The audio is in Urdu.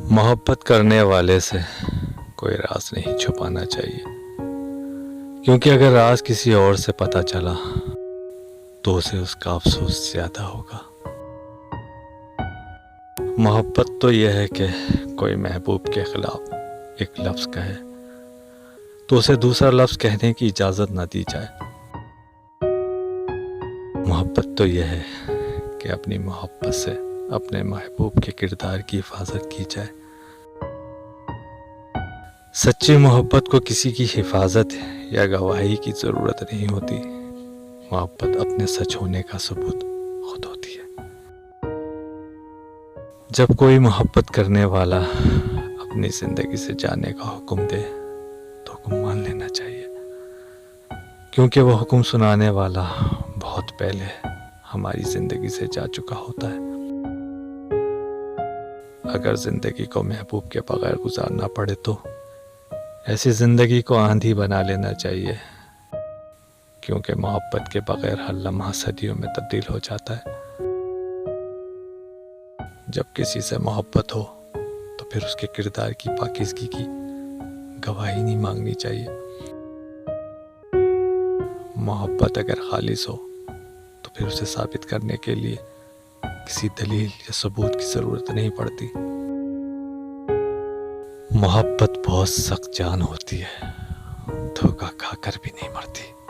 محبت کرنے والے سے کوئی راز نہیں چھپانا چاہیے، کیونکہ اگر راز کسی اور سے پتہ چلا تو اسے اس کا افسوس زیادہ ہوگا۔ محبت تو یہ ہے کہ کوئی محبوب کے خلاف ایک لفظ کہے تو اسے دوسرا لفظ کہنے کی اجازت نہ دی جائے۔ محبت تو یہ ہے کہ اپنی محبت سے اپنے محبوب کے کردار کی حفاظت کی جائے۔ سچی محبت کو کسی کی حفاظت یا گواہی کی ضرورت نہیں ہوتی، محبت اپنے سچ ہونے کا ثبوت خود ہوتی ہے۔ جب کوئی محبت کرنے والا اپنی زندگی سے جانے کا حکم دے تو حکم مان لینا چاہیے، کیونکہ وہ حکم سنانے والا بہت پہلے ہماری زندگی سے جا چکا ہوتا ہے۔ اگر زندگی کو محبوب کے بغیر گزارنا پڑے تو ایسی زندگی کو آندھی بنا لینا چاہیے، کیونکہ محبت کے بغیر ہر لمحہ صدیوں میں تبدیل ہو جاتا ہے۔ جب کسی سے محبت ہو تو پھر اس کے کردار کی پاکیزگی کی گواہی نہیں مانگنی چاہیے۔ محبت اگر خالص ہو تو پھر اسے ثابت کرنے کے لیے کسی دلیل یا ثبوت کی ضرورت نہیں پڑتی۔ محبت بہت سخت جان ہوتی ہے، دھوکہ کھا کر بھی نہیں مرتی۔